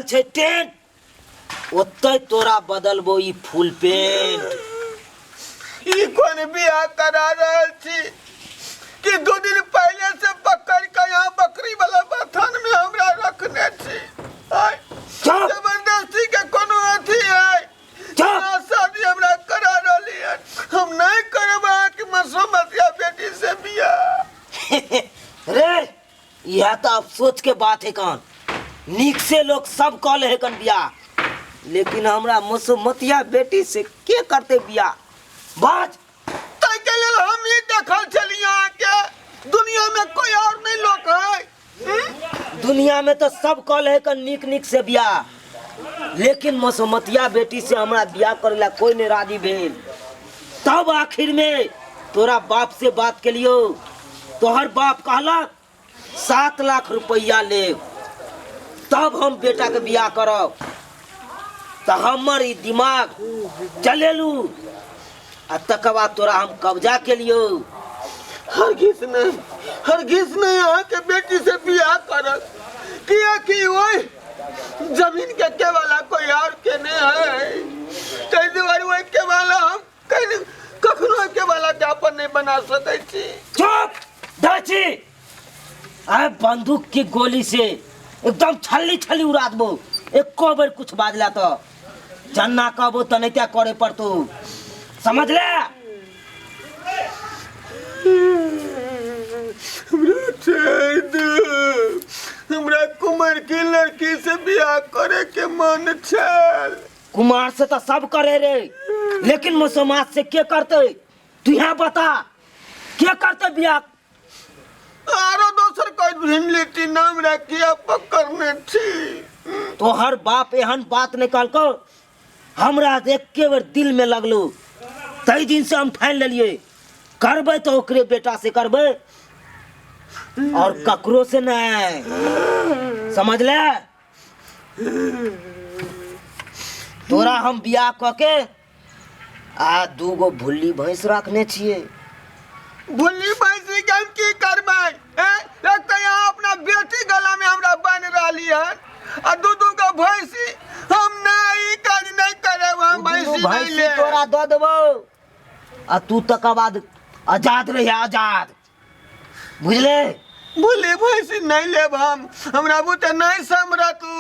लागल छे टेंट, ओते तोरा बदलबो ई फुल पेंट। ई कोन बियाह करा रहल छी कि 2 दिन पहले से पकड़ के यहाँ बकरी वाला बथान में हमरा रखने छी। आय जबरदस्ती के कोनो अथी है शादी हमरा करा रहली है। हम नहीं करबा कि मसमतिया बेटी से बियाह। रे यह तो अफसोस के बात है कान, नीक से लोग सब कॉल है कन बियाह, लेकिन हमरा मसमतिया बेटी से के करते बियाह। बाज तै के लेल हम ही देखल छलिया के दुनिया में कोई और नहीं लोग है। दुनिया में तो सब कॉल है कन नीक नीक से बियाह, लेकिन मसमतिया बेटी से हमरा बियाह करेला कोई नहीं राजी भेल। तब आखिर में तोरा बाप से बात के लियो, तोहर बाप कहलक 7 लाख रुपया ले, तब हम बेटा के बियाह करब। तो हमर ई दिमाग चलेलू आ तकर बाद तोरा हम कब्जा के लियो। हरगिज नहीं यहाँ के बेटी से बियाह करत, किया कि वही जमीन के वाला कोई और के नहीं है। कई दुआर वही के वाला हम कहीं कखनो के वाला के अपन नहीं बना सकै छी। चुप दाची, आ बंदूक की गोली से एकदम छल्ली छल्ली उड़ा देबो। एको बेर कुछ बाजला तो जन्ना कहबो तो नहीं करे पड़तो, समझ ले। हमरा कुमार की लड़की से बियाह करे के मन छल। कुमार से तो सब करे रे, लेकिन मुसलमान से के करते? तू यहाँ बता, के करते बियाह? आरो दोसर कोई ढूंढ लेती नाम रखिया पकड़ने छी। तो हर बाप एहन बात निकाल को हमरा देख के बेर दिल में लगलो, तई दिन से हम ठान लेलिए करबे तो ओकरे बेटा से करबे और ककरो से नहीं, समझ ले। तोरा हम बियाह क के आ 2 गो भुल्ली भैंस रखने छिए। भुल्ली भैंस के हम की करबै? लगता यहाँ अपना बेटी गला में हमरा बन रही है और 2 गो भैंसी हम नहीं काज नहीं करे। हम भैंसी ले तोरा दो देबो आ तू तक बाद आजाद रहे, आजाद, बुझले? भुल्ली भैंसी नहीं लेब हम, हमरा बुते नहीं समरा तू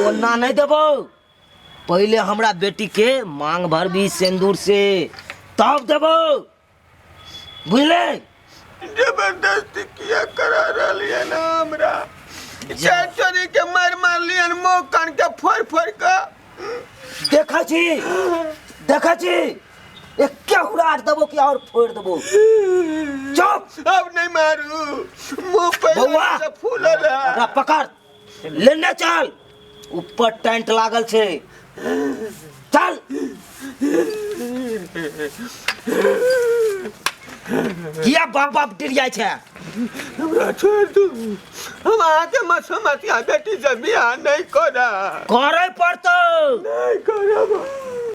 ओना नहीं देबो। पहले हमरा बेटी के मांग भर भी सिंदूर से, तब देबो, बुझले? जबरदस्ती किया करा रही है ना हमरा। चोरी के मार लियन मुंह कान के फोड़ के देखा छी एक क्या उड़ाड़ देबो कि और फोड़ देबो। चुप, अब नहीं मारू, मुंह पे से फूलल है। पकड़ लेने चल, ऊपर टेंट लागल छे, चल। किया बाप बाप डिरियाय छे? हमरा छोड़ दू, हम आके मसमतिया बेटी से बियाह नहीं करा। करे पड़तो, नहीं करब।